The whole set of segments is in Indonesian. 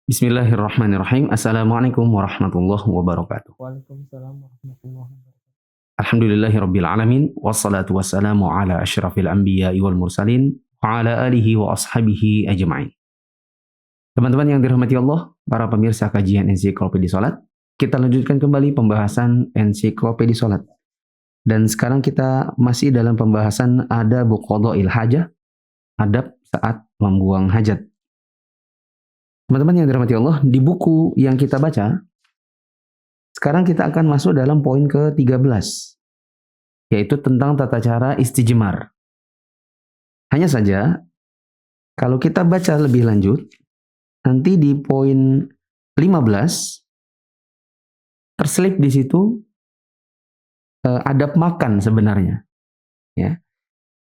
Bismillahirrahmanirrahim. Assalamualaikum warahmatullahi wabarakatuh. Waalaikumsalam warahmatullahi wabarakatuh. Alhamdulillahirabbil alamin wassalatu wassalamu ala asyrafil anbiya'i wal mursalin wa ala alihi wa ashabihi ajma'in. Teman-teman yang dirahmati Allah, para pemirsa kajian Ensiklopedia Salat, kita lanjutkan kembali pembahasan Ensiklopedia Salat. Dan sekarang kita masih dalam pembahasan adab qada'il hajah, adab saat membuang hajat. Teman-teman yang dirahmati Allah, di buku yang kita baca, sekarang kita akan masuk dalam poin ke-13, yaitu tentang tata cara istijmar. Hanya saja, kalau kita baca lebih lanjut, nanti di poin 15, terselip di situ adab makan sebenarnya. Ya.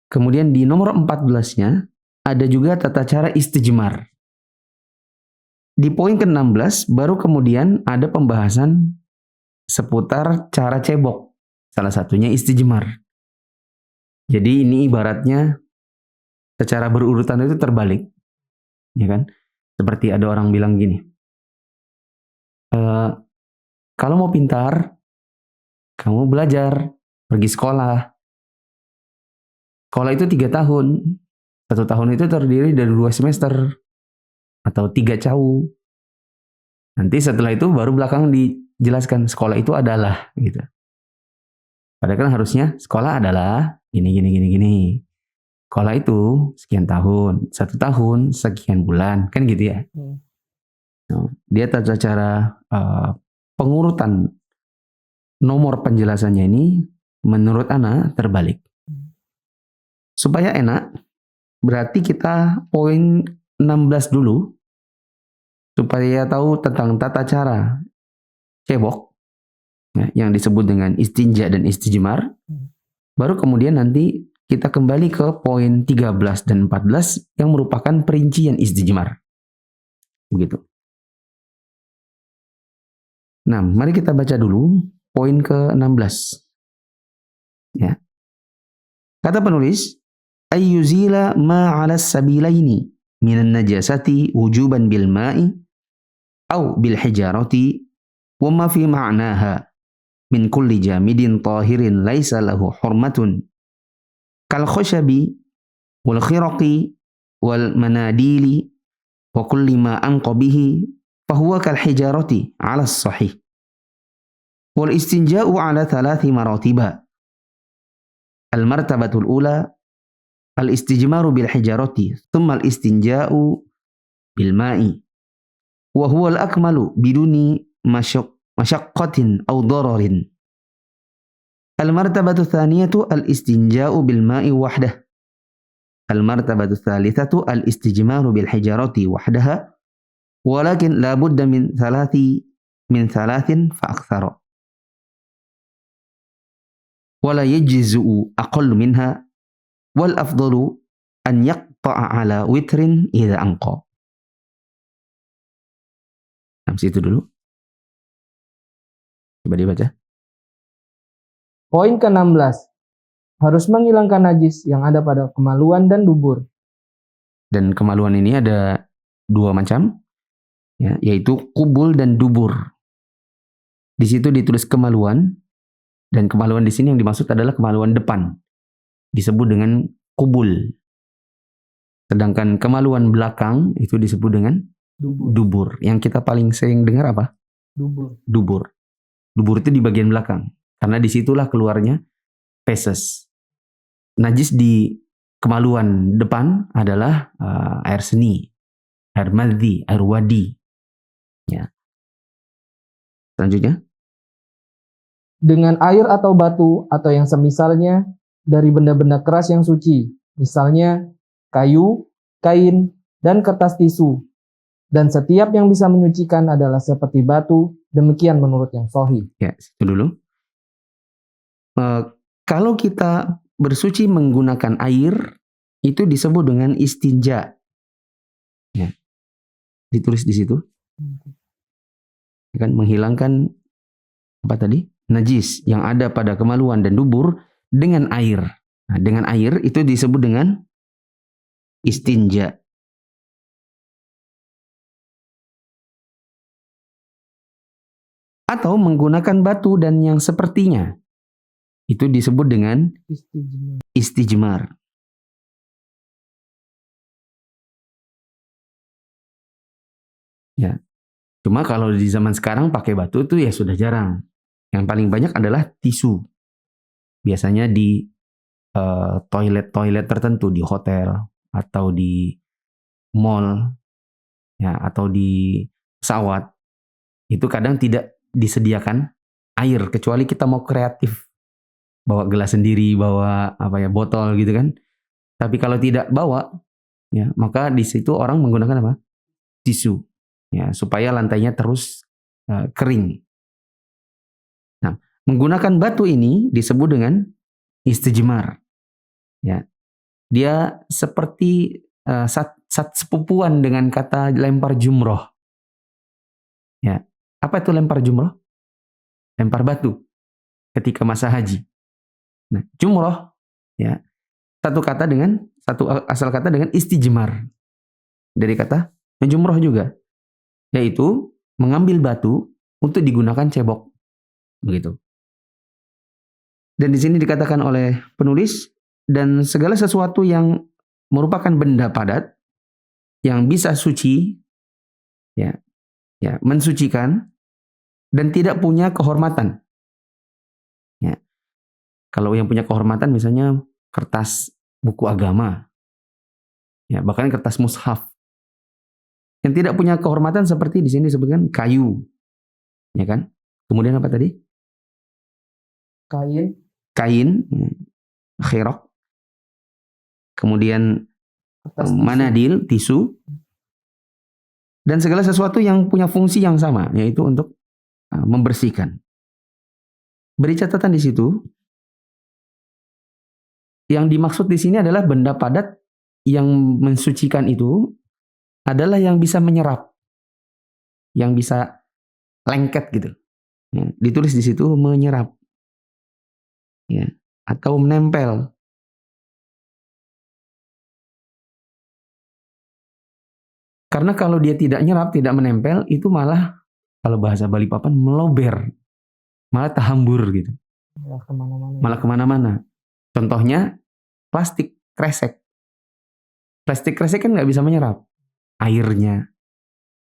Kemudian di nomor 14-nya, ada juga tata cara istijmar. Di poin ke-16 baru kemudian ada pembahasan seputar cara cebok. Salah satunya istijmar. Jadi ini ibaratnya secara berurutan itu terbalik. Ya kan? Seperti ada orang bilang gini. Kalau mau pintar, kamu belajar, pergi sekolah. Sekolah itu 3 tahun. 1 tahun itu terdiri dari 2 semester. Atau 3 cau. Nanti setelah itu baru belakang dijelaskan sekolah itu adalah gitu. Padahal kan harusnya sekolah adalah gini. Sekolah itu sekian tahun, 1 tahun sekian bulan, kan gitu ya. Dia tata cara pengurutan nomor penjelasannya ini menurut Ana terbalik. Supaya enak, berarti kita poin 16 dulu. Supaya tahu tentang tata cara cebok, ya, yang disebut dengan istinja dan istijmar. Baru kemudian nanti kita kembali ke poin 13 dan 14 yang merupakan perincian istijmar. Begitu. Nah, mari kita baca dulu poin ke-16. Ya. Kata penulis, ayyuzila ma 'ala sabilaini minan najasati wujuban bil ma'i aw bil hijarati wa ma fi ma'naha min kulli jamidin tahirin laisa lahu hurmatun kal khashabi wal khiraqi wal manadili wa kulli ma anqa bihi fa huwa kal hijarati 'ala as-sahih wal istinja'u 'ala 3 maratiba. Al martabatul ula al istijmaru bil hijarati thumma al istinja'u bil ma'i wa huwa al-akmalu biduni masyaqqatin aw dararin. Al-martabatu tsaniyatu al-istinja'u bil ma'i wahdah. Al-martabatu tsalitsatu al-istijmaru bil hijarati wahdaha walakin la budda min thalathin fa aktsara. Wala yajzu aqallu minha wal afdalu an yaqta'a ala witrin idza anqa. Sampai situ dulu. Coba dibaca. Poin ke-16. Harus menghilangkan najis yang ada pada kemaluan dan dubur. Dan kemaluan ini ada 2 macam, ya, yaitu kubul dan dubur. Di situ ditulis kemaluan, dan kemaluan di sini yang dimaksud adalah kemaluan depan. Disebut dengan kubul. Sedangkan kemaluan belakang itu disebut dengan dubur. Yang kita paling sering dengar apa? Dubur. Dubur itu di bagian belakang. Karena disitulah keluarnya feses. Najis di kemaluan depan adalah air seni, air madhi, air wadi. Ya. Selanjutnya. Dengan air atau batu atau yang semisalnya dari benda-benda keras yang suci. Misalnya kayu, kain, dan kertas tisu. Dan setiap yang bisa menyucikan adalah seperti batu, demikian menurut yang sahih. Ya, itu dulu. Kalau kita bersuci menggunakan air, itu disebut dengan istinja. Ya. Ditulis di situ. Kan menghilangkan apa tadi? Najis yang ada pada kemaluan dan dubur dengan air. Nah, dengan air itu disebut dengan istinja. atau menggunakan batu dan yang sepertinya. Itu disebut dengan Istijmar. istijmar. Ya. Cuma kalau di zaman sekarang pakai batu itu ya sudah jarang. Yang paling banyak adalah tisu. Biasanya di toilet-toilet tertentu di hotel atau di mall ya atau di pesawat itu kadang tidak disediakan air kecuali kita mau kreatif bawa gelas sendiri, bawa botol gitu kan. Tapi kalau tidak bawa ya maka di situ orang menggunakan apa? Tisu ya supaya lantainya terus kering. Nah, menggunakan batu ini disebut dengan istijmar. Ya. Dia seperti sepupuan dengan kata lempar jumroh. Ya. Apa itu lempar jumroh? Lempar batu ketika masa haji. Nah, jumroh ya satu asal kata dengan istijmar. Dari kata menjumroh juga, yaitu mengambil batu untuk digunakan cebok. Begitu. Dan di sini dikatakan oleh penulis, dan segala sesuatu yang merupakan benda padat yang bisa suci, ya, mensucikan dan tidak punya kehormatan. Ya. Kalau yang punya kehormatan misalnya kertas buku agama, ya, bahkan kertas mushaf. Yang tidak punya kehormatan seperti di sini disebutkan kayu, ya kan? Kemudian apa tadi? Kain, khirok. Kemudian manadil, tisu, dan segala sesuatu yang punya fungsi yang sama, yaitu untuk membersihkan. Beri catatan di situ. Yang dimaksud di sini adalah benda padat yang mensucikan itu adalah yang bisa menyerap, yang bisa lengket gitu. Ya, ditulis di situ menyerap, ya, atau menempel. Karena kalau dia tidak nyerap, tidak menempel, itu malah kalau bahasa Balikpapan melober, malah tahambur gitu. Malah kemana-mana. Contohnya plastik kresek. Plastik kresek kan nggak bisa menyerap airnya,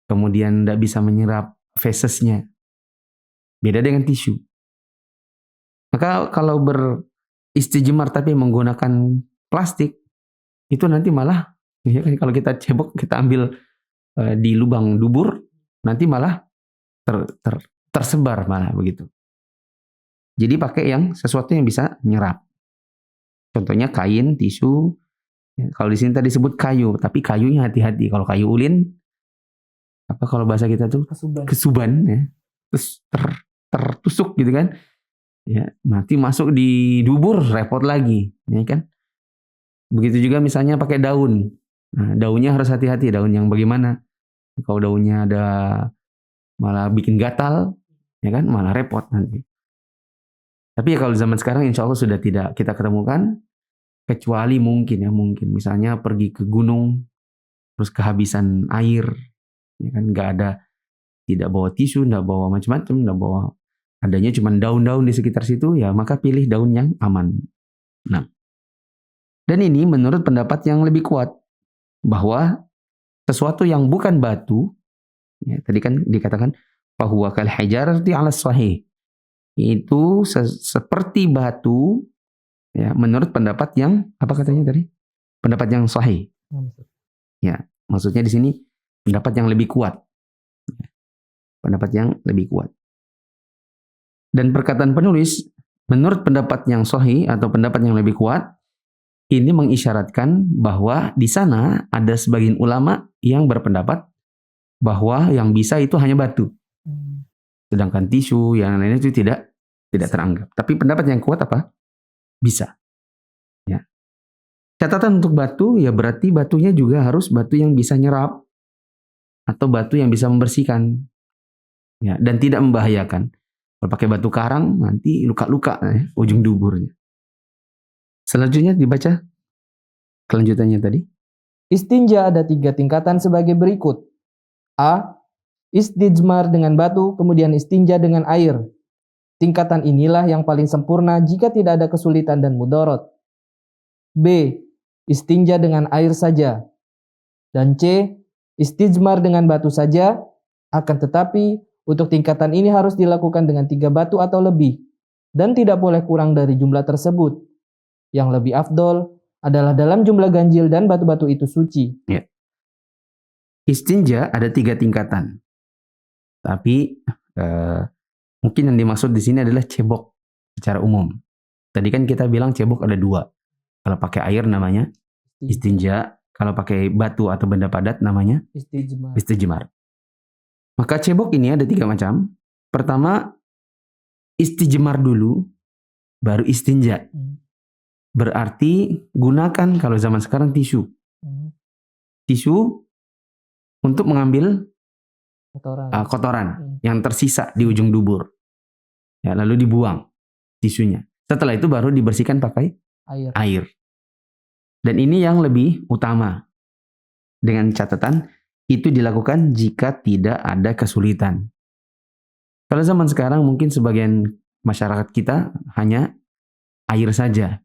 kemudian nggak bisa menyerap fesesnya. Beda dengan tisu. Maka kalau beristijmar tapi menggunakan plastik, itu nanti malah, ya kan, kalau kita cebok, kita ambil di lubang dubur, nanti malah tersebar malah begitu. Jadi pakai yang sesuatu yang bisa nyerap. Contohnya kain, tisu. Ya, kalau di sini tadi disebut kayu, tapi kayunya hati-hati. Kalau kayu ulin, apa kalau bahasa kita tuh kesuban, ya, terus tertusuk gitu kan, ya nanti masuk di dubur repot lagi, ya kan. Begitu juga misalnya pakai daun. Nah, daunnya harus hati-hati, daun yang bagaimana. Kalau daunnya ada malah bikin gatal, ya kan, malah repot nanti. Tapi ya kalau zaman sekarang insya Allah sudah tidak kita ketemukan, kecuali mungkin misalnya pergi ke gunung, terus kehabisan air, ya kan, nggak ada, tidak bawa tisu, nggak bawa macam-macam, nggak bawa, adanya cuma daun-daun di sekitar situ, ya maka pilih daun yang aman. Nah, dan ini menurut pendapat yang lebih kuat, bahwa sesuatu yang bukan batu, ya, tadi kan dikatakan fahuwa kal hijarati 'ala sahih, itu seperti batu, ya, menurut pendapat yang apa katanya tadi? Pendapat yang sahih. Ya, maksudnya di sini pendapat yang lebih kuat. Pendapat yang lebih kuat. Dan perkataan penulis, menurut pendapat yang sahih atau pendapat yang lebih kuat, ini mengisyaratkan bahwa di sana ada sebagian ulama yang berpendapat bahwa yang bisa itu hanya batu. Sedangkan tisu yang lainnya itu tidak teranggap. Tapi pendapat yang kuat apa? Bisa. Ya. Catatan untuk batu, ya berarti batunya juga harus batu yang bisa nyerap atau batu yang bisa membersihkan. Ya, dan tidak membahayakan. Kalau pakai batu karang nanti luka-luka ujung duburnya. Selanjutnya dibaca kelanjutannya tadi. Istinja ada 3 tingkatan sebagai berikut. A. istijmar dengan batu, kemudian istinja dengan air. Tingkatan inilah yang paling sempurna jika tidak ada kesulitan dan mudarat. B. Istinja dengan air saja. Dan C. Istijmar dengan batu saja. Akan tetapi, untuk tingkatan ini harus dilakukan dengan 3 batu atau lebih, dan tidak boleh kurang dari jumlah tersebut. Yang lebih afdol adalah dalam jumlah ganjil dan batu-batu itu suci. Ya. Istinja ada 3 tingkatan. Tapi mungkin yang dimaksud di sini adalah cebok secara umum. Tadi kan kita bilang cebok ada 2. Kalau pakai air namanya istinja, kalau pakai batu atau benda padat namanya istijmar. Maka cebok ini ada 3 macam. Pertama, istijmar dulu, baru istinja. Berarti gunakan kalau zaman sekarang tisu. Tisu untuk mengambil kotoran yang tersisa di ujung dubur. Ya, lalu dibuang tisunya. Setelah itu baru dibersihkan pakai air. Dan ini yang lebih utama. Dengan catatan, itu dilakukan jika tidak ada kesulitan. Kalau zaman sekarang mungkin sebagian masyarakat kita hanya air saja.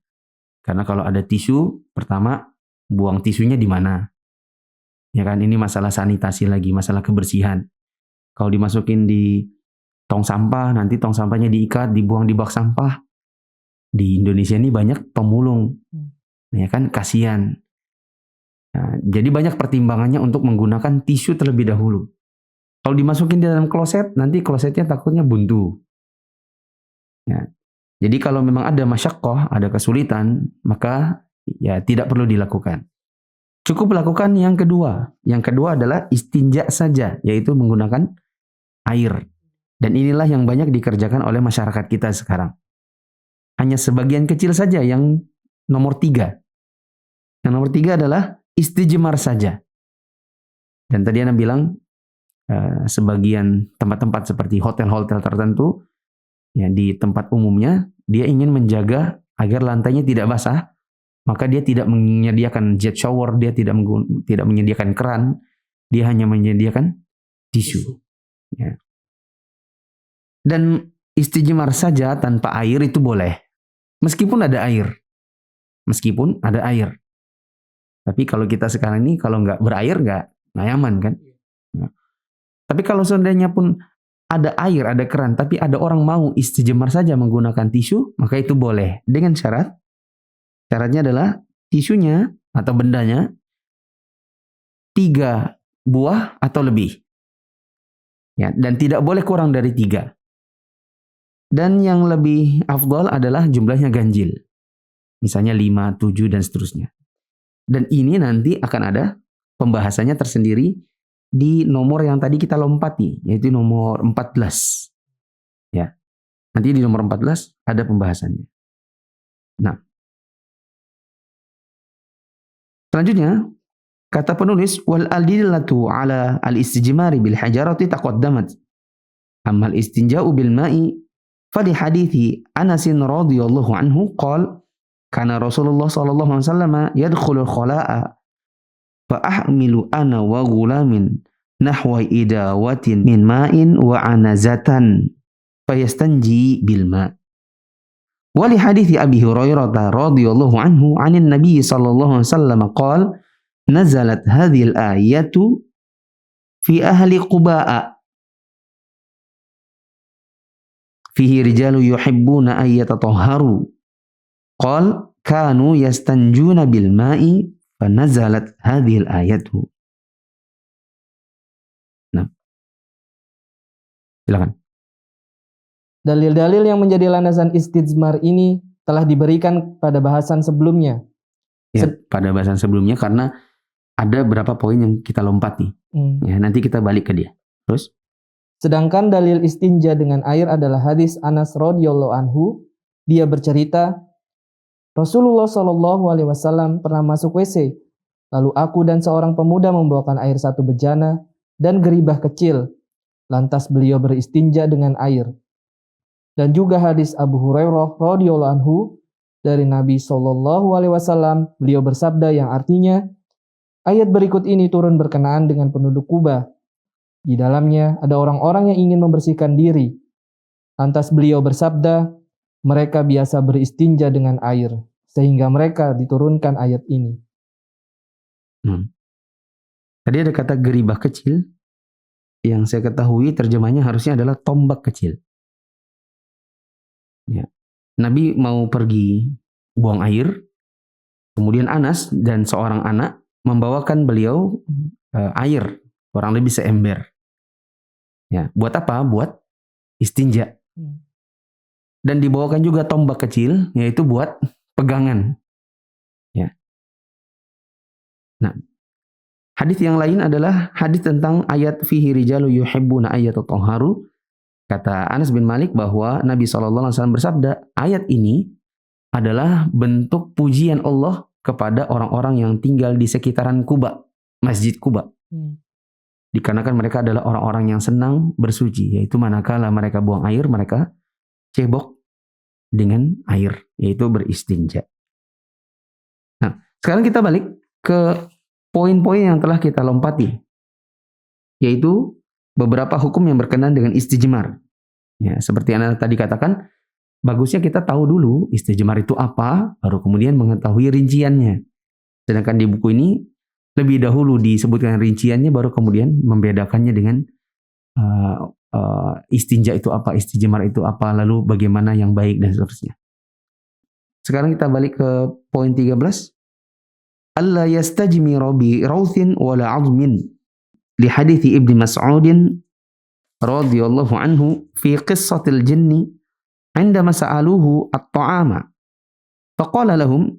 Karena kalau ada tisu, pertama buang tisunya di mana? Ya kan, ini masalah sanitasi lagi, masalah kebersihan. Kalau dimasukin di tong sampah, nanti tong sampahnya diikat, dibuang di bak sampah. Di Indonesia ini banyak pemulung. Ya kan, kasihan. Nah, jadi banyak pertimbangannya untuk menggunakan tisu terlebih dahulu. Kalau dimasukin di dalam kloset, nanti klosetnya takutnya buntu. Ya. Jadi kalau memang ada masyaqqah, ada kesulitan, maka ya tidak perlu dilakukan. Cukup lakukan yang kedua. Yang kedua adalah istinja saja, yaitu menggunakan air. Dan inilah yang banyak dikerjakan oleh masyarakat kita sekarang. Hanya sebagian kecil saja yang nomor 3. Yang nomor 3 adalah istijmar saja. Dan tadi Anda bilang sebagian tempat-tempat seperti hotel-hotel tertentu, ya, di tempat umumnya dia ingin menjaga agar lantainya tidak basah, maka dia tidak menyediakan jet shower, dia tidak menyediakan keran, dia hanya menyediakan tisu. Ya. Dan istijmar saja tanpa air itu boleh, meskipun ada air. Tapi kalau kita sekarang ini kalau nggak berair nggak nyaman kan. Ya. Tapi kalau seandainya pun ada air, ada keran, tapi ada orang mau istijmar saja menggunakan tisu, maka itu boleh dengan syarat. Syaratnya adalah tisunya atau bendanya 3 buah atau lebih. Ya, dan tidak boleh kurang dari 3. Dan yang lebih afdal adalah jumlahnya ganjil. Misalnya 5, 7, dan seterusnya. Dan ini nanti akan ada pembahasannya tersendiri di nomor yang tadi kita lompati, yaitu nomor 14. Ya. Nanti di nomor 14 ada pembahasannya. Nah. Selanjutnya, kata penulis, wal adillatu ala al-istijmari bil hajarati taqaddamat. Amma al-istinja'u bil ma'i fa li hadithi Anas radhiyallahu anhu qala kana Rasulullah sallallahu alaihi wasallam yadkhulul khala'a fa ahmilu ana wa gulamin nahwa idawatin min ma'in wa anazatan fa yastanji bil ma'. Wa li hadithi Abi Hurairah radhiyallahu anhu 'anil Nabi sallallahu alaihi wasallam qala nazalat hadhil ayatu fi ahli Quba'a fihi rijalu yuhibbuna an yatatahharu qal kanu yastanjuna bil ma'i fa nazalat hadhil ayatu. Nah, silakan. Dalil-dalil yang menjadi landasan istijmar ini telah diberikan pada bahasan sebelumnya. Ya, pada bahasan sebelumnya karena ada beberapa poin yang kita lompati. Ya, nanti kita balik ke dia. Terus? Sedangkan dalil istinja dengan air adalah hadis Anas radhiyallahu anhu. Dia bercerita, Rasulullah Shallallahu alaihi wasallam pernah masuk WC. Lalu aku dan seorang pemuda membawakan air 1 bejana dan geribah kecil. Lantas beliau beristinja dengan air. Dan juga hadis Abu Hurairah radhiyallahu anhu dari Nabi Shallallahu alaihi wasallam, beliau bersabda yang artinya, ayat berikut ini turun berkenaan dengan penduduk Kuba. Di dalamnya ada orang-orang yang ingin membersihkan diri. Lantas beliau bersabda, mereka biasa beristinja dengan air, sehingga mereka diturunkan ayat ini. Tadi ada kata geribah kecil, yang saya ketahui terjemahnya harusnya adalah tombak kecil. Ya. Nabi mau pergi buang air, kemudian Anas dan seorang anak membawakan beliau air, kurang lebih seember. Ya, buat apa? Buat istinja. Dan dibawakan juga tombak kecil, yaitu buat pegangan. Ya. Nah, hadis yang lain adalah hadis tentang ayat fihi rijalu yuhibbuna ayyatatahharu. Kata Anas bin Malik bahwa Nabi SAW bersabda, ayat ini adalah bentuk pujian Allah kepada orang-orang yang tinggal di sekitaran Kuba, Masjid Kuba. Dikarenakan mereka adalah orang-orang yang senang bersuci, yaitu manakala mereka buang air, mereka cebok dengan air, yaitu beristinja. Nah, sekarang kita balik ke poin-poin yang telah kita lompati, yaitu beberapa hukum yang berkenaan dengan istijmar. Ya, seperti yang tadi katakan, bagusnya kita tahu dulu istijmar itu apa, baru kemudian mengetahui rinciannya. Sedangkan di buku ini lebih dahulu disebutkan rinciannya, baru kemudian membedakannya dengan istinja itu apa, istijmar itu apa, lalu bagaimana yang baik dan seterusnya. Sekarang kita balik ke poin 13. Alla yastajmiru bi rauthin wala 'azmin. Li hadithi Ibnu Mas'ud radhiyallahu anhu fi qissatil jinni 'indama sa'aluhu at-ta'ama. Faqala lahum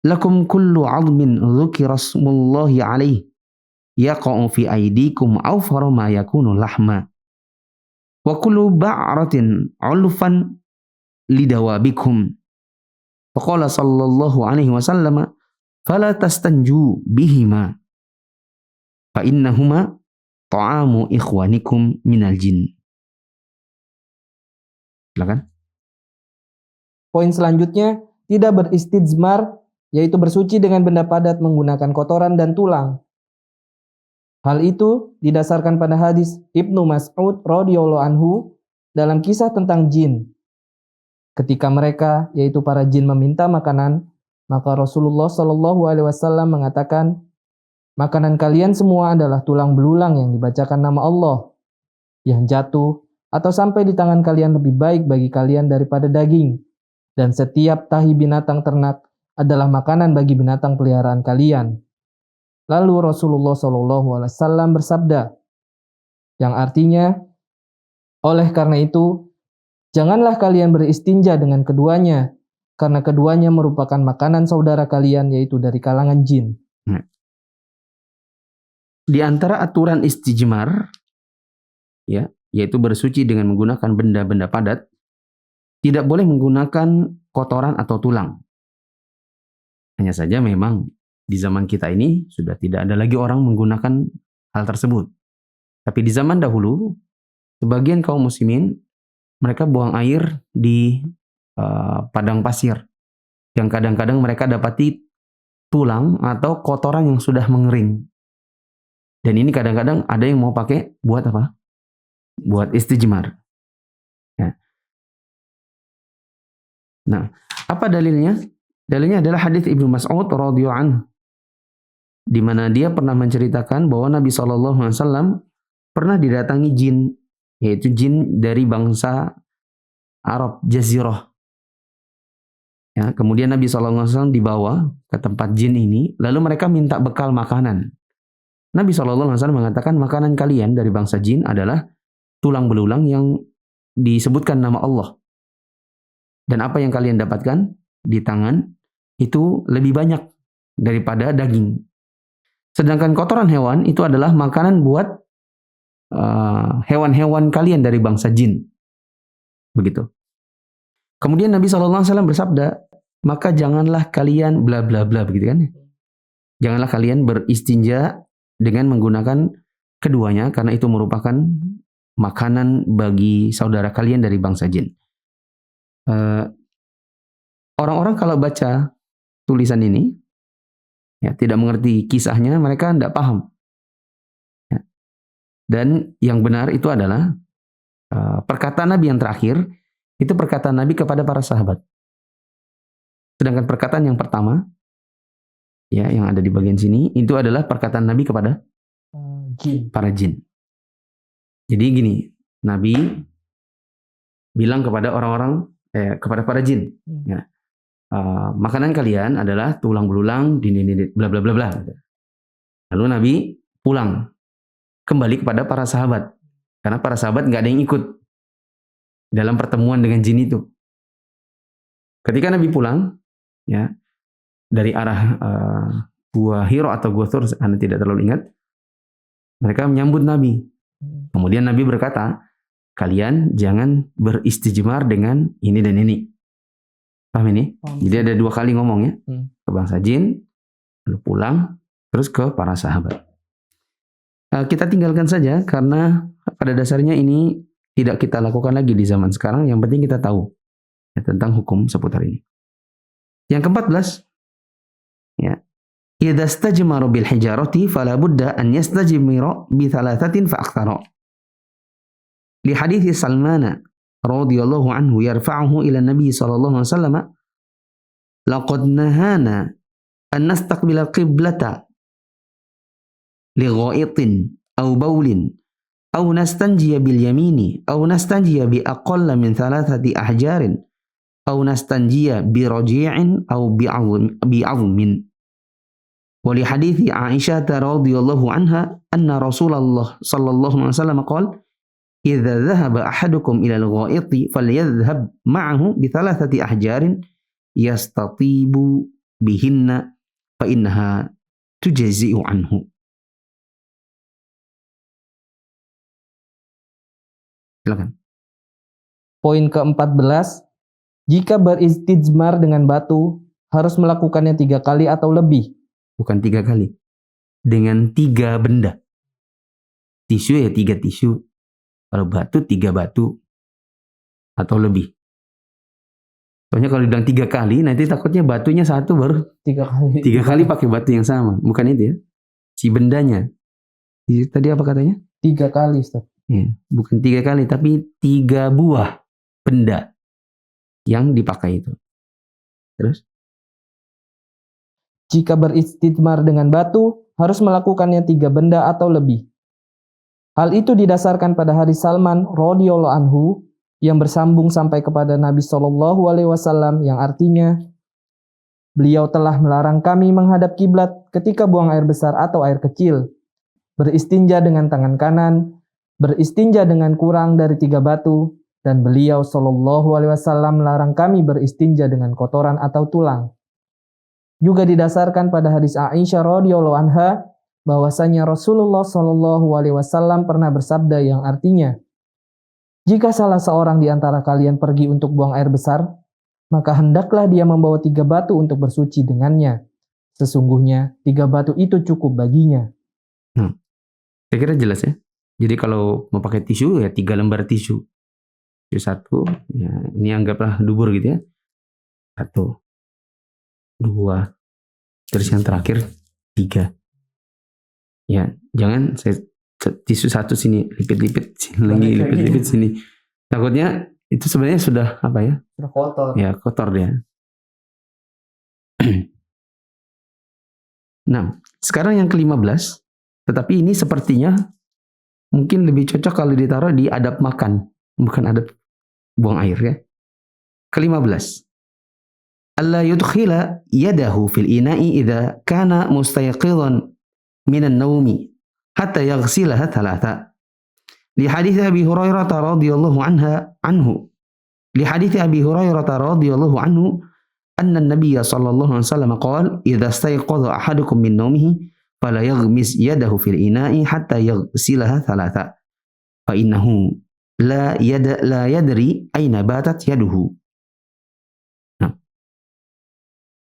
lakum kullu 'azmin dzukira ismullahi 'alaihi yaqa'u fi aydikum awfara ma yakunu lahma. Wa kullu ba'ratin 'ulfan lidawabikum. Faqala sallallahu alaihi wasallam fala tastanju bihima fa innahuma ta'amu ikhwanikum minal jin. Silakan. Poin selanjutnya, tidak beristijmar, yaitu bersuci dengan benda padat menggunakan kotoran dan tulang. Hal itu didasarkan pada hadis Ibnu Mas'ud radhiyallahu anhu dalam kisah tentang jin. Ketika mereka, yaitu para jin, meminta makanan, maka Rasulullah Shallallahu Alaihi Wasallam mengatakan, makanan kalian semua adalah tulang belulang yang dibacakan nama Allah, yang jatuh atau sampai di tangan kalian lebih baik bagi kalian daripada daging, dan setiap tahi binatang ternak adalah makanan bagi binatang peliharaan kalian. Lalu Rasulullah SAW bersabda, yang artinya, oleh karena itu, janganlah kalian beristinja dengan keduanya, karena keduanya merupakan makanan saudara kalian, yaitu dari kalangan jin. Di antara aturan istijmar, ya, yaitu bersuci dengan menggunakan benda-benda padat, tidak boleh menggunakan kotoran atau tulang. Hanya saja memang di zaman kita ini sudah tidak ada lagi orang menggunakan hal tersebut. Tapi di zaman dahulu, sebagian kaum muslimin, mereka buang air di padang pasir, yang kadang-kadang mereka dapati tulang atau kotoran yang sudah mengering. Dan ini kadang-kadang ada yang mau pakai buat apa? Buat istijmar. Ya. Nah, apa dalilnya? Dalilnya adalah hadis Ibnu Mas'ud radhiyallahu anhu, di mana dia pernah menceritakan bahwa Nabi SAW pernah didatangi jin, yaitu jin dari bangsa Arab Jazirah. Ya, kemudian Nabi SAW dibawa ke tempat jin ini, lalu mereka minta bekal makanan. Nabi SAW mengatakan makanan kalian dari bangsa jin adalah tulang belulang yang disebutkan nama Allah. Dan apa yang kalian dapatkan di tangan itu lebih banyak daripada daging. Sedangkan kotoran hewan itu adalah makanan buat hewan-hewan kalian dari bangsa jin. Begitu. Kemudian Nabi SAW bersabda, maka janganlah kalian bla bla bla, begitu kan? Janganlah kalian beristinja dengan menggunakan keduanya, karena itu merupakan makanan bagi saudara kalian dari bangsa jin. Orang-orang kalau baca tulisan ini, ya, tidak mengerti kisahnya, mereka tidak paham. Ya. Dan yang benar itu adalah perkataan Nabi yang terakhir, itu perkataan Nabi kepada para sahabat. Sedangkan perkataan yang pertama, ya, yang ada di bagian sini, itu adalah perkataan Nabi kepada para jin. Jadi gini, Nabi bilang kepada orang-orang, kepada para jin, ya, makanan kalian adalah tulang belulang, bla bla bla bla. Lalu Nabi pulang kembali kepada para sahabat, karena para sahabat nggak ada yang ikut dalam pertemuan dengan jin itu. Ketika Nabi pulang, ya, dari arah Gua Hiro atau Gua Thur, Anda tidak terlalu ingat, mereka menyambut Nabi. Kemudian Nabi berkata, kalian jangan beristijmar dengan ini dan ini. Paham ini? Jadi ada 2 kali ngomong, ya, ke bangsa jin, lalu pulang, terus ke para sahabat. Kita tinggalkan saja karena pada dasarnya ini tidak kita lakukan lagi di zaman sekarang. Yang penting kita tahu, ya, tentang hukum seputar ini. Yang ke-14, ya, idza istajmaru bil hijarati fala budda an yastajmiru bi thalathatin fa akthara. Li hadithi Salman radhiyallahu anhu yarfa'uhu ila Nabi sallallahu alaihi wasallam, laqad nahana an nastaqbila qiblata li ghaitin aw bawlin aw nastanjiya bil yamini aw nastanjiya bi aqalla min thalathati ahjarin aw nastanjiya bi raji'in aw bi 'azmin. Wa li hadithi Aisyah radhiyallahu anha anna Rasulullah sallallahu alaihi wasallam qala idza dhahaba ahadukum ila al-ghaiti falyadhhab ma'ahu bi thalathati ahjarin yastatibu bihinna fa innaha tujzi'u anhu. Silakan. Poin ke-14, jika beristijmar dengan batu, harus melakukannya 3 kali atau lebih. Bukan 3 kali. Dengan 3 benda. Tisu ya 3 tisu. Kalau batu 3 batu. Atau lebih. Soalnya kalau dibilang 3 kali, nanti takutnya batunya 1 baru 3 kali. 3 kali pakai batu yang sama. Bukan itu, ya. Si bendanya. Tadi apa katanya? 3 kali, Ustaz. Ya, bukan 3 kali, tapi 3 buah benda yang dipakai itu. Terus? Jika beristijmar dengan batu, harus melakukannya 3 benda atau lebih. Hal itu didasarkan pada hadis Salman radhiyallahu anhu yang bersambung sampai kepada Nabi Shallallahu alaihi wasallam, yang artinya, beliau telah melarang kami menghadap kiblat ketika buang air besar atau air kecil, beristinja dengan tangan kanan, beristinja dengan kurang dari 3 batu, dan beliau Shallallahu alaihi wasallam melarang kami beristinja dengan kotoran atau tulang. Juga didasarkan pada hadis Aisyah radhiyallahu anha bahwasanya Rasulullah Shallallahu alaihi wasallam pernah bersabda yang artinya, jika salah seorang di antara kalian pergi untuk buang air besar, maka hendaklah dia membawa 3 batu untuk bersuci dengannya. Sesungguhnya 3 batu itu cukup baginya. Saya kira jelas, ya. Jadi kalau mau pakai tisu, ya 3 lembar tisu. Tisu 1, ya ini anggaplah dubur gitu, ya. 1, 2, terus yang terakhir 3. Ya, jangan tisu 1 sini lipit-lipit, sini lagi lipit-lipit sini. Takutnya itu sebenarnya sudah apa, ya? Sudah kotor. Ya, kotor dia. Nah, sekarang yang ke-15, tetapi ini sepertinya mungkin lebih cocok kalau ditaruh di adab makan, bukan adab buang air, ya. Ke-15. Alla yudkhila yadahu fil ina'i idza kana mustayqidan minan naumi hatta yaghsilaha thalatha. Li hadits Abi Hurairah radhiyallahu anhu. Li hadits Abi Hurairah radhiyallahu anhu anna an-nabiy sallallahu alaihi wasallam qala idza istayqadha ahadukum min naumihi fala yaghmis yadahu fil ina'i hatta yaghsilaha thalatha. Fa innahu la yadri aina batat yaduhu.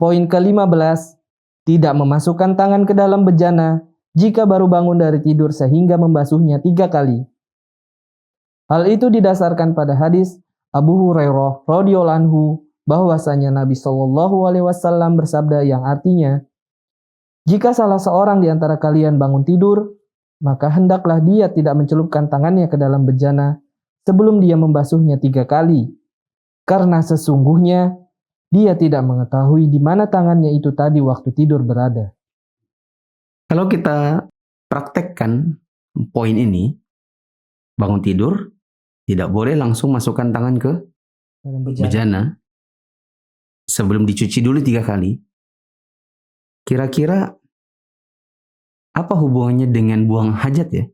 Poin ke-15, tidak memasukkan tangan ke dalam bejana jika baru bangun dari tidur sehingga membasuhnya 3 kali. Hal itu didasarkan pada hadis Abu Hurairah radhiyallahu anhu bahwasanya Nabi Shallallahu alaihi wasallam bersabda yang artinya, jika salah seorang di antara kalian bangun tidur, maka hendaklah dia tidak mencelupkan tangannya ke dalam bejana sebelum dia membasuhnya 3 kali. Karena sesungguhnya dia tidak mengetahui di mana tangannya itu tadi waktu tidur berada. Kalau kita praktekkan poin ini, bangun tidur, tidak boleh langsung masukkan tangan ke Dalam bejana sebelum dicuci dulu 3 kali. Kira-kira apa hubungannya dengan buang hajat ya?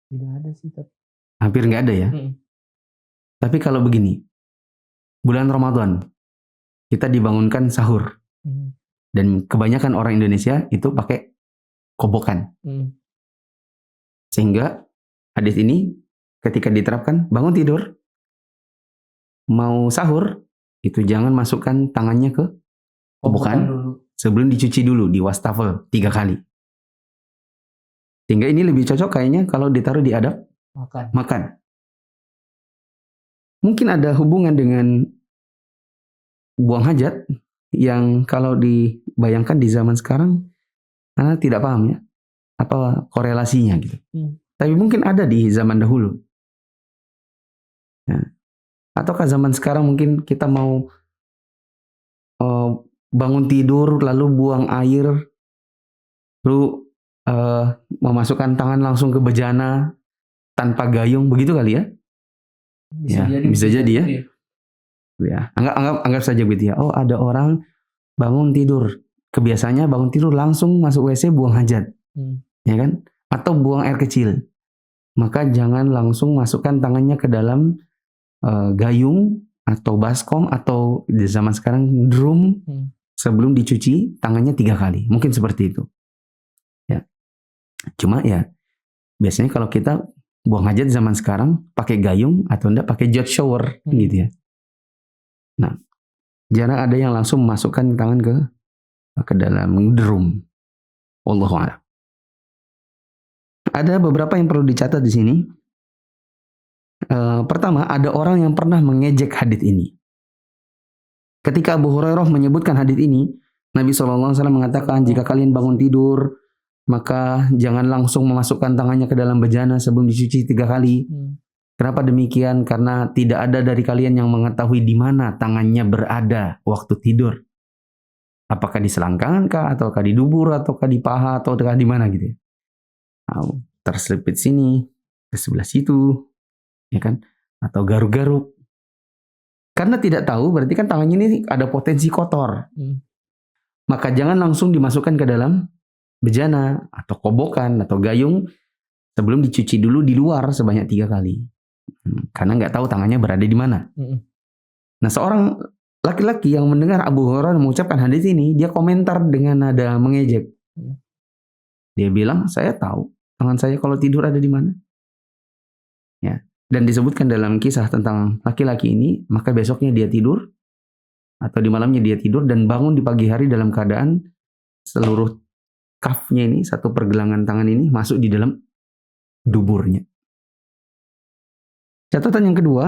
Tidak ada sih. Hampir nggak ada ya. Tapi kalau begini, bulan Ramadan, kita dibangunkan sahur. Dan kebanyakan orang Indonesia itu pakai kobokan. Sehingga hadis ini ketika diterapkan, bangun tidur, mau sahur, itu jangan masukkan tangannya ke kobokan sebelum dicuci dulu di wastafel 3 kali. Sehingga ini lebih cocok kayaknya kalau ditaruh di adab makan. Mungkin ada hubungan dengan buang hajat yang kalau dibayangkan di zaman sekarang, karena tidak paham ya, apa korelasinya gitu. Tapi mungkin ada di zaman dahulu. Ya. Ataukah zaman sekarang mungkin kita mau bangun tidur lalu buang air, lalu memasukkan tangan langsung ke bejana tanpa gayung, begitu kali ya? Bisa jadi ya. Ya, anggap saja gitu ya. Oh, ada orang bangun tidur, kebiasaannya bangun tidur langsung masuk WC buang hajat, ya kan? Atau buang air kecil. Maka jangan langsung masukkan tangannya ke dalam gayung atau baskom atau di zaman sekarang drum sebelum dicuci tangannya 3 kali. Mungkin seperti itu. Ya. Cuma ya biasanya kalau kita buang hajat zaman sekarang pakai gayung atau enggak pakai jet shower gitu ya. Nah, jarang ada yang langsung memasukkan tangan ke dalam drum. Wallahu a'lam. Ada beberapa yang perlu dicatat di sini. Pertama, ada orang yang pernah mengejek hadits ini. Ketika Abu Hurairah menyebutkan hadits ini, Nabi SAW mengatakan, jika kalian bangun tidur, maka jangan langsung memasukkan tangannya ke dalam bejana sebelum dicuci 3 kali. Kenapa demikian? Karena tidak ada dari kalian yang mengetahui di mana tangannya berada waktu tidur. Apakah di selangkangan kah, ataukah di dubur, ataukah di paha, ataukah di mana gitu ya. Terselipit sini, ke sebelah situ, ya kan? Atau garuk-garuk. Karena tidak tahu, berarti kan tangannya ini ada potensi kotor. Maka jangan langsung dimasukkan ke dalam bejana, atau kobokan, atau gayung, sebelum dicuci dulu di luar sebanyak 3 kali. Karena nggak tahu tangannya berada di mana. Nah, seorang laki-laki yang mendengar Abu Hurairah mengucapkan hadis ini, dia komentar dengan nada mengejek. Dia bilang, saya tahu tangan saya kalau tidur ada di mana. Ya. Dan disebutkan dalam kisah tentang laki-laki ini, maka besoknya dia tidur, atau di malamnya dia tidur, dan bangun di pagi hari dalam keadaan seluruh kafnya ini, satu pergelangan tangan ini, masuk di dalam duburnya. Catatan yang kedua,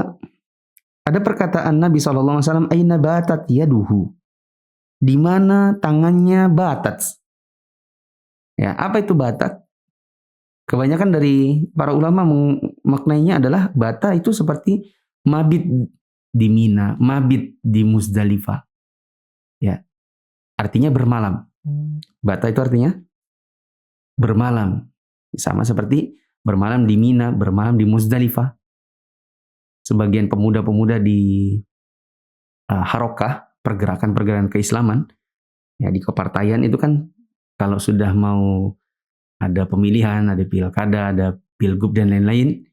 ada perkataan Nabi SAW, aina batat yaduhu, di mana tangannya batat. Ya, apa itu batat? Kebanyakan dari para ulama memaknainya adalah bata itu seperti mabit di Mina, mabit di Muzdalifah. Ya, artinya bermalam. Bata itu artinya bermalam, sama seperti bermalam di Mina, bermalam di Muzdalifah. Sebagian pemuda-pemuda di Harokah, pergerakan-pergerakan keislaman, ya di kepartaian itu kan kalau sudah mau ada pemilihan, ada pilkada, ada pilgub dan lain-lain,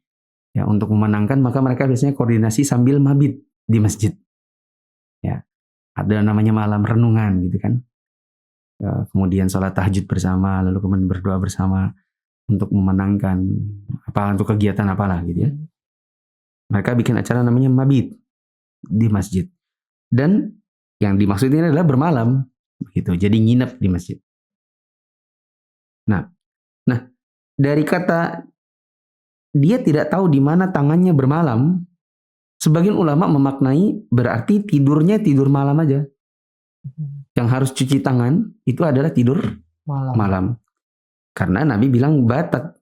ya untuk memenangkan maka mereka biasanya koordinasi sambil mabit di masjid. Ya, ada namanya malam renungan gitu kan. Ya, kemudian sholat tahajud bersama, lalu kemudian berdoa bersama untuk memenangkan apa untuk kegiatan apalah gitu ya. Mereka bikin acara namanya mabit di masjid. Dan yang dimaksud ini adalah bermalam gitu. Jadi nginep di masjid. Nah, dari kata dia tidak tahu di mana tangannya bermalam, sebagian ulama memaknai berarti tidurnya tidur malam aja. Yang harus cuci tangan itu adalah tidur malam. Karena Nabi bilang batat.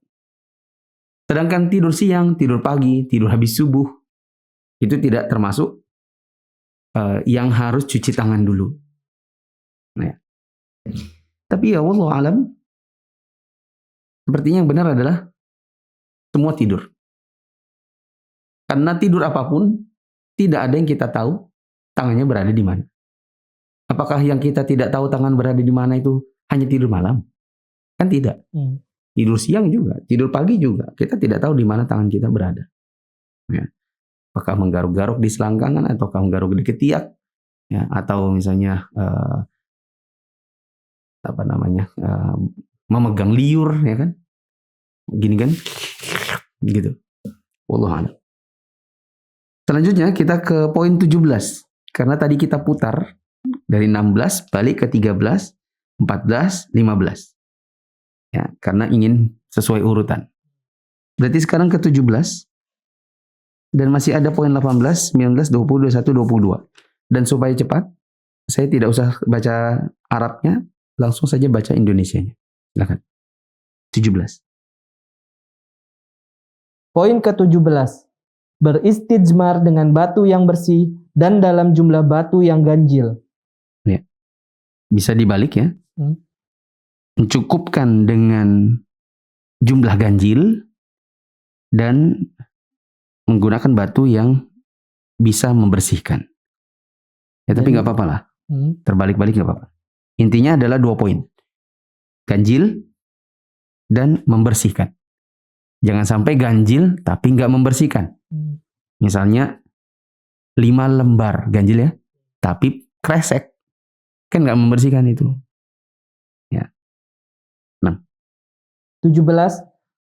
Sedangkan tidur siang, tidur pagi, tidur habis subuh, itu tidak termasuk yang harus cuci tangan dulu. Nah, tapi ya wallahu alam, sepertinya yang benar adalah semua tidur. Karena tidur apapun, tidak ada yang kita tahu tangannya berada di mana. Apakah yang kita tidak tahu tangan berada di mana itu hanya tidur malam? Kan tidak. Tidur siang juga, tidur pagi juga. Kita tidak tahu di mana tangan kita berada. Ya. Apakah menggaruk-garuk di selangkangan, ataukah menggaruk di ketiak, ya, atau misalnya memegang liur, ya kan? Gini kan? Gitu. Wallahu a'lam. Selanjutnya kita ke poin 17. Karena tadi kita putar dari 16 balik ke 13, 14, 15. Ya, karena ingin sesuai urutan. Berarti sekarang ke 17 dan masih ada poin 18, 19, 20, 21, 22. Dan supaya cepat, saya tidak usah baca Arabnya, langsung saja baca Indonesianya. Silakan. 17. Poin ke-17. Beristijmar dengan batu yang bersih dan dalam jumlah batu yang ganjil. Ya. Bisa dibalik ya. Mencukupkan dengan jumlah ganjil dan menggunakan batu yang bisa membersihkan. Ya tapi nggak apa-apa lah. Terbalik-balik nggak apa-apa. Intinya adalah 2 poin. Ganjil dan membersihkan. Jangan sampai ganjil tapi nggak membersihkan. Misalnya 5 lembar ganjil ya, tapi kresek. Kan nggak membersihkan itu. Ya. 17.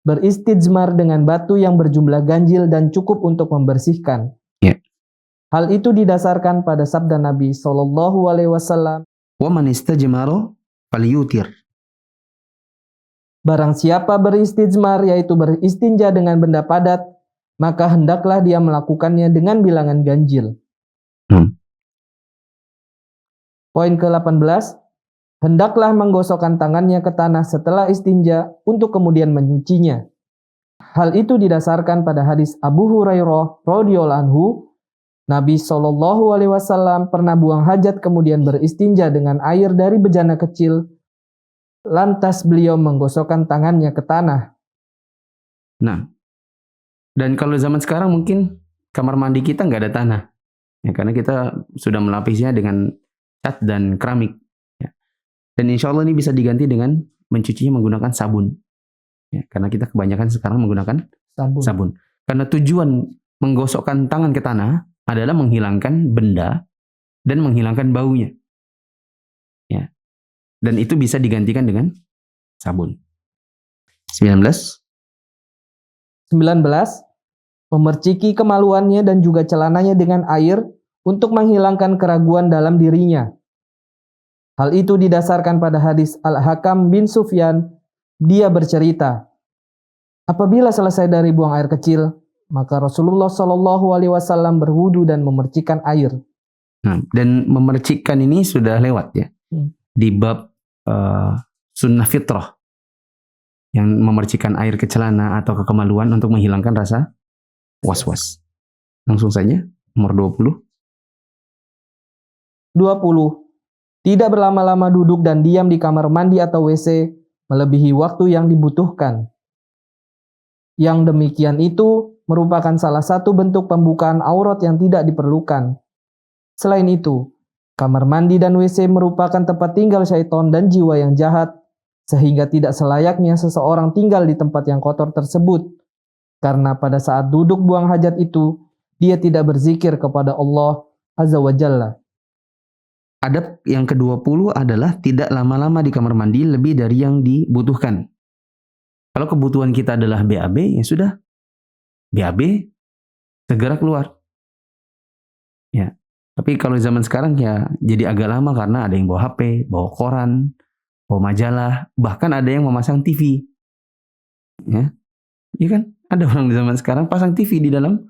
Beristijmar dengan batu yang berjumlah ganjil dan cukup untuk membersihkan. Ya. Hal itu didasarkan pada sabda Nabi SAW. Wa man istajmara falyutir. Barang siapa beristijmar, yaitu beristinja dengan benda padat, maka hendaklah dia melakukannya dengan bilangan ganjil. Poin ke-18. Hendaklah menggosokkan tangannya ke tanah setelah istinja untuk kemudian menyucinya. Hal itu didasarkan pada hadis Abu Hurairah radhiyallahu anhu. Nabi SAW pernah buang hajat kemudian beristinja dengan air dari bejana kecil. Lantas beliau menggosokkan tangannya ke tanah. Nah, dan kalau zaman sekarang mungkin kamar mandi kita nggak ada tanah. Ya, karena kita sudah melapisnya dengan cat dan keramik. Ya. Dan insya Allah ini bisa diganti dengan mencucinya menggunakan sabun. Ya, karena kita kebanyakan sekarang menggunakan sabun. Karena tujuan menggosokkan tangan ke tanah adalah menghilangkan benda dan menghilangkan baunya. Ya. Dan itu bisa digantikan dengan sabun. 19. Memerciki kemaluannya dan juga celananya dengan air untuk menghilangkan keraguan dalam dirinya. Hal itu didasarkan pada hadis Al-Hakam bin Sufyan. Dia bercerita, apabila selesai dari buang air kecil, maka Rasulullah SAW berwudu dan memercikkan air. Dan memercikkan ini sudah lewat ya. Di bab sunnah fitrah. Yang memercikkan air ke celana atau ke kemaluan untuk menghilangkan rasa was-was. Langsung saja, nomor 20. 20. Tidak berlama-lama duduk dan diam di kamar mandi atau WC melebihi waktu yang dibutuhkan. Yang demikian itu merupakan salah satu bentuk pembukaan aurat yang tidak diperlukan. Selain itu, kamar mandi dan WC merupakan tempat tinggal syaitan dan jiwa yang jahat, sehingga tidak selayaknya seseorang tinggal di tempat yang kotor tersebut. Karena pada saat duduk buang hajat itu, dia tidak berzikir kepada Allah Azza wa Jalla. Adab yang ke-20 adalah tidak lama-lama di kamar mandi lebih dari yang dibutuhkan. Kalau kebutuhan kita adalah BAB, ya sudah. BAB, segera keluar. Ya. Tapi kalau zaman sekarang ya jadi agak lama karena ada yang bawa HP, bawa koran, bawa majalah, bahkan ada yang memasang TV. Ya. Iya kan? Ada orang di zaman sekarang pasang TV di dalam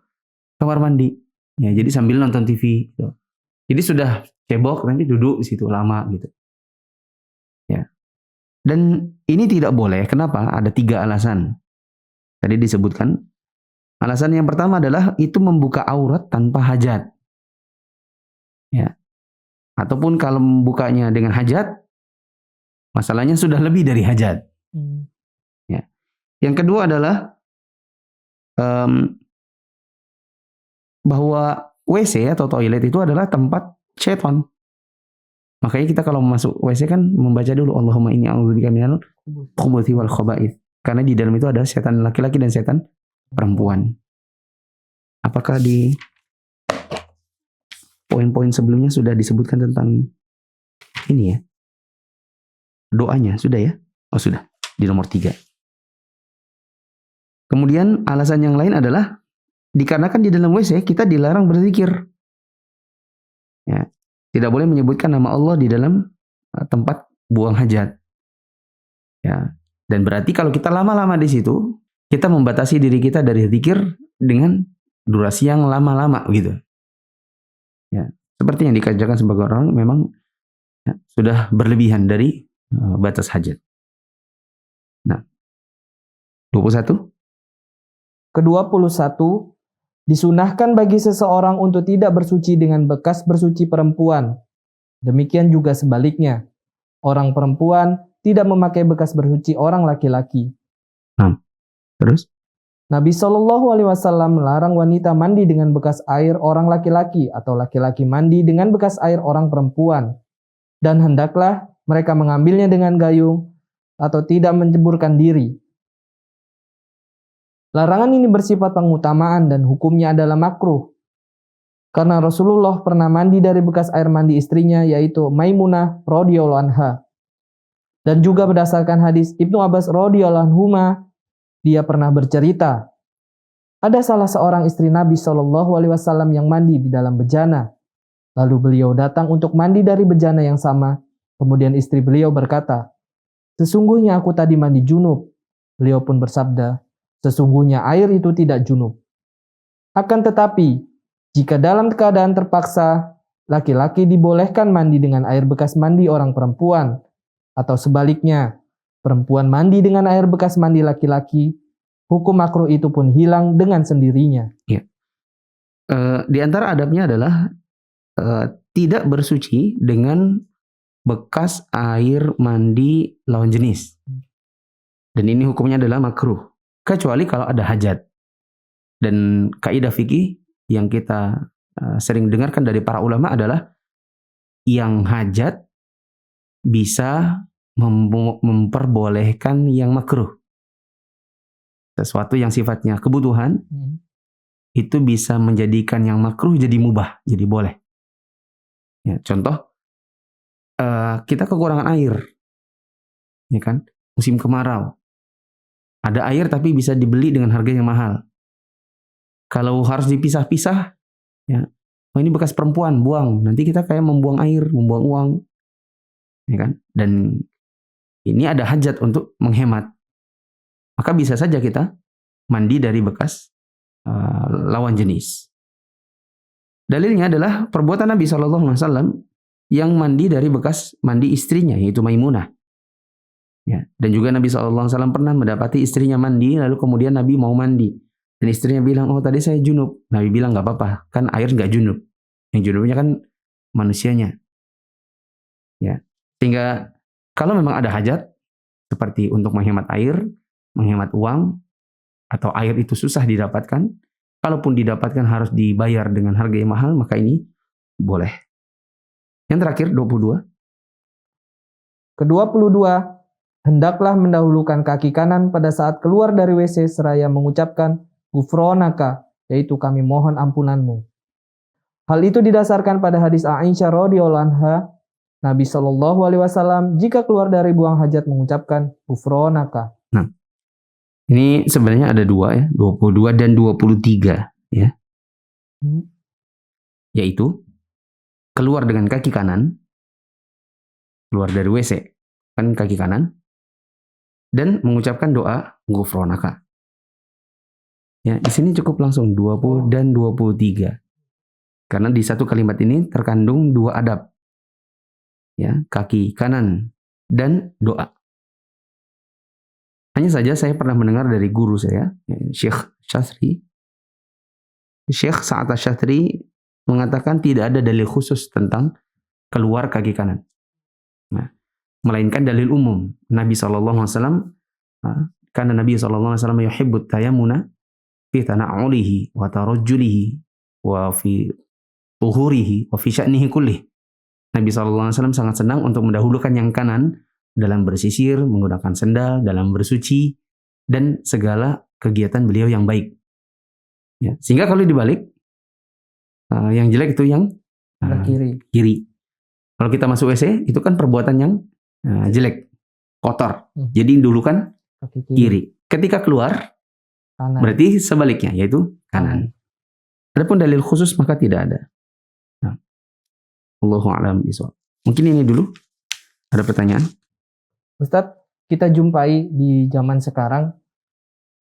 kamar mandi. Ya, jadi sambil nonton TV gitu. Jadi sudah cebok nanti duduk di situ lama gitu. Ya. Dan ini tidak boleh. Kenapa? Ada 3 alasan. Tadi disebutkan. Alasan yang pertama adalah itu membuka aurat tanpa hajat. Ya. Ataupun kalau membukanya dengan hajat, masalahnya sudah lebih dari hajat. Ya. Yang kedua adalah bahwa WC atau toilet itu adalah tempat syaitan. Makanya kita kalau masuk WC kan membaca dulu Allahumma inni a'udzubika minal khubuthi wal khaba'ith. Karena di dalam itu ada setan laki-laki dan setan perempuan. Apakah di poin-poin sebelumnya sudah disebutkan tentang ini ya? Doanya sudah ya? Oh sudah, di nomor 3. Kemudian alasan yang lain adalah dikarenakan di dalam WC kita dilarang berzikir. Ya, tidak boleh menyebutkan nama Allah di dalam tempat buang hajat. Ya, dan berarti kalau kita lama-lama di situ, kita membatasi diri kita dari zikir dengan durasi yang lama-lama gitu. Ya, seperti yang dikerjakan sebagai orang memang ya, sudah berlebihan dari batas hajat. Nah, 21. Ke-21, disunahkan bagi seseorang untuk tidak bersuci dengan bekas bersuci perempuan. Demikian juga sebaliknya. Orang perempuan tidak memakai bekas bersuci orang laki-laki. Terus? Nabi Shallallahu Alaihi Wasallam melarang wanita mandi dengan bekas air orang laki-laki atau laki-laki mandi dengan bekas air orang perempuan. Dan hendaklah mereka mengambilnya dengan gayung atau tidak menceburkan diri. Larangan ini bersifat pengutamaan dan hukumnya adalah makruh. Karena Rasulullah pernah mandi dari bekas air mandi istrinya yaitu Maimunah radhiyallahu anha. Dan juga berdasarkan hadis Ibnu Abbas radhiyallahu anhuma, dia pernah bercerita, ada salah seorang istri Nabi Shallallahu Alaihi Wasallam yang mandi di dalam bejana. Lalu beliau datang untuk mandi dari bejana yang sama. Kemudian istri beliau berkata, sesungguhnya aku tadi mandi junub. Beliau pun bersabda, sesungguhnya air itu tidak junub. Akan tetapi, jika dalam keadaan terpaksa, laki-laki dibolehkan mandi dengan air bekas mandi orang perempuan, atau sebaliknya, perempuan mandi dengan air bekas mandi laki-laki, hukum makruh itu pun hilang dengan sendirinya. Ya. Di antara adabnya adalah tidak bersuci dengan bekas air mandi lawan jenis. Dan ini hukumnya adalah makruh. Kecuali kalau ada hajat. Dan kaidah fikih yang kita sering dengarkan dari para ulama adalah yang hajat bisa memperbolehkan yang makruh. Sesuatu yang sifatnya kebutuhan itu bisa menjadikan yang makruh jadi mubah, jadi boleh. Ya, contoh kita kekurangan air, ya kan? Musim kemarau. Ada air tapi bisa dibeli dengan harga yang mahal. Kalau harus dipisah-pisah, ya, oh ini bekas perempuan, buang. Nanti kita kayak membuang air, membuang uang, ya kan? Dan ini ada hajat untuk menghemat. Maka bisa saja kita mandi dari bekas lawan jenis. Dalilnya adalah perbuatan Nabi SAW yang mandi dari bekas mandi istrinya, yaitu Maimunah. Ya, dan juga Nabi SAW pernah mendapati istrinya mandi, lalu kemudian Nabi mau mandi. Dan istrinya bilang, oh tadi saya junub. Nabi bilang, gak apa-apa, kan air gak junub. Yang junubnya kan manusianya. Ya, sehingga kalau memang ada hajat, seperti untuk menghemat air, menghemat uang, atau air itu susah didapatkan, kalaupun didapatkan harus dibayar dengan harga yang mahal, maka ini boleh. Yang terakhir, 22. Ke-22, hendaklah mendahulukan kaki kanan pada saat keluar dari WC seraya mengucapkan Gufronaka, yaitu kami mohon ampunanmu. Hal itu didasarkan pada hadis Aisyah radhiyallahu anha, Nabi Shallallahu Alaihi Wasallam jika keluar dari buang hajat mengucapkan Gufronaka. Nah, ini sebenarnya ada 2 ya, 22 dan 23 ya. Yaitu keluar dengan kaki kanan, keluar dari WC kan kaki kanan, dan mengucapkan doa Gufronaka. Ya, di sini cukup langsung 20 dan 23. Karena di satu kalimat ini terkandung 2 adab. Ya, kaki kanan dan doa. Hanya saja saya pernah mendengar dari guru saya, Syekh Syastri. Syekh Sa'ad Syastri mengatakan tidak ada dalil khusus tentang keluar kaki kanan. Nah, melainkan dalil umum. Nabi SAW, karena Nabi SAW yuhibbut tayammuna fi tana'ulihi wa tarajjulihi wa fi tuhurihi wa fi sya'nihi kullih. Nabi SAW sangat senang untuk mendahulukan yang kanan dalam bersisir, menggunakan sendal, dalam bersuci, dan segala kegiatan beliau yang baik. Ya, sehingga kalau dibalik, yang jelek itu yang kiri. Kalau kita masuk WC, itu kan perbuatan yang jelek, kotor. Jadi dahulukan kiri. Ketika keluar, kanan. Berarti sebaliknya, yaitu kanan. Adapun dalil khusus maka tidak ada. Nah, Allahu a'lam bishawab. Mungkin ini dulu. Ada pertanyaan? Ustadz, kita jumpai di zaman sekarang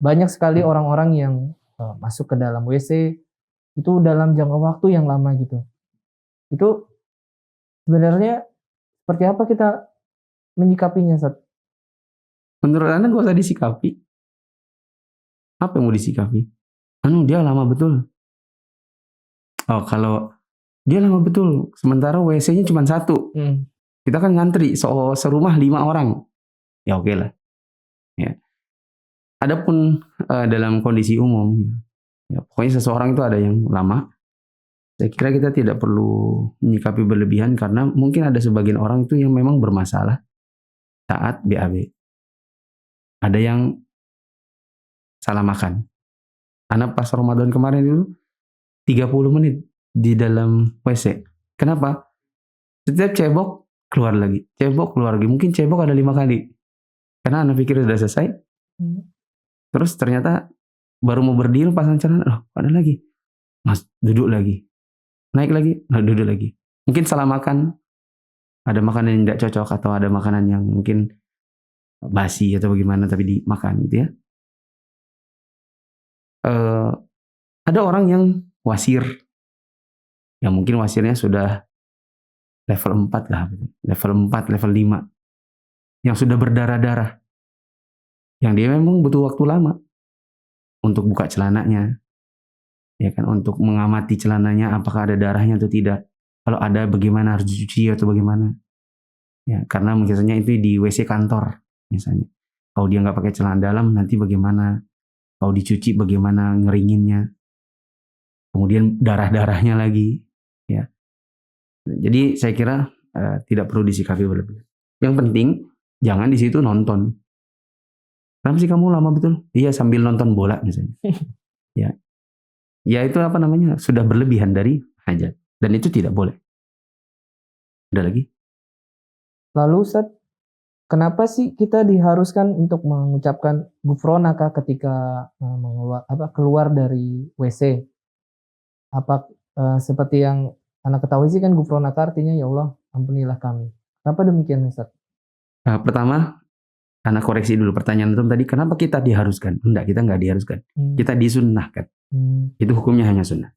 banyak sekali orang-orang yang masuk ke dalam WC itu dalam jangka waktu yang lama gitu. Itu sebenarnya seperti apa kita menyikapinya, Ustadz? Menurut Anda gak usah disikapi. Apa yang mau disikapi? Dia lama betul. Oh, kalau dia lama betul, sementara WC-nya cuma satu. Kita kan ngantri, serumah 5 orang. Ya oke lah. Ya. Adapun dalam kondisi umum, ya, pokoknya seseorang itu ada yang lama. Saya kira kita tidak perlu menyikapi berlebihan karena mungkin ada sebagian orang itu yang memang bermasalah saat BAB. Ada yang salah makan. Anak pas Ramadan kemarin itu 30 menit di dalam WC. Kenapa? Setiap cebok keluar lagi, cebok keluar lagi. Mungkin cebok ada 5 kali. Karena anak pikir sudah selesai. Terus ternyata baru mau berdiri pasang celana, ada lagi. Mas, duduk lagi. Naik lagi, duduk lagi. Mungkin salah makan. Ada makanan yang tidak cocok atau ada makanan yang mungkin basi atau bagaimana tapi dimakan gitu ya. Ada orang yang wasir. Ya mungkin wasirnya sudah level 4 lah. Level 4, level 5. Yang sudah berdarah-darah. Yang dia memang butuh waktu lama untuk buka celananya. Ya kan, untuk mengamati celananya apakah ada darahnya atau tidak. Kalau ada bagaimana, harus dicuci atau bagaimana. Ya, karena misalnya itu di WC kantor misalnya. Kalau dia nggak pakai celana dalam nanti bagaimana? Kalau dicuci bagaimana ngeringinnya? Kemudian darah-darahnya lagi, ya. Jadi saya kira tidak perlu disikapi berlebihan. Yang penting jangan di situ nonton. Kenapa sih kamu lama betul? Iya, sambil nonton bola misalnya. Ya. Ya itu apa namanya? Sudah berlebihan dari hajat. Dan itu tidak boleh. Ada lagi? Lalu Ustaz, kenapa sih kita diharuskan untuk mengucapkan gufronaka ketika keluar dari WC? Seperti yang anak ketahui sih kan gufronaka artinya ya Allah ampunilah kami. Kenapa demikian Ustaz? Pertama, anak koreksi dulu pertanyaan itu tadi, kenapa kita diharuskan? Enggak, kita enggak diharuskan. Kita disunnahkan. Itu hukumnya hanya sunnah.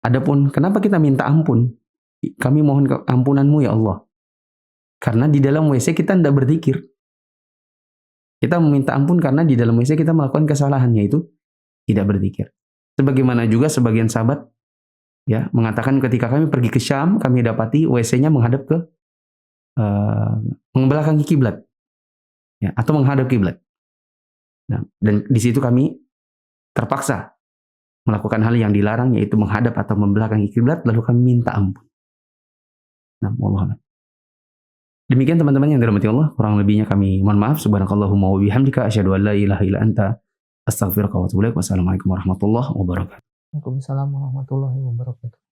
Adapun kenapa kita minta ampun? Kami mohon ampunanmu ya Allah. Karena di dalam WC kita tidak berzikir. Kita meminta ampun karena di dalam WC kita melakukan kesalahan, yaitu tidak berzikir. Sebagaimana juga sebagian sahabat ya mengatakan ketika kami pergi ke Syam, kami dapati WC-nya menghadap ke membelakangi kiblat. Ya, atau menghadap kiblat. Nah, dan di situ kami terpaksa melakukan hal yang dilarang, yaitu menghadap atau membelakangi kiblat, lalu kami minta ampun. Nah, wallahu a'lam. Demikian teman-teman yang dirahmati Allah, kurang lebihnya kami mohon maaf. Subhanakallahumma wa bihamdika asyhadu an la ilaha illa anta astaghfiruka wa atubu ilaik. Wassalamualaikum warahmatullahi wabarakatuh. Waalaikumsalam warahmatullahi wabarakatuh.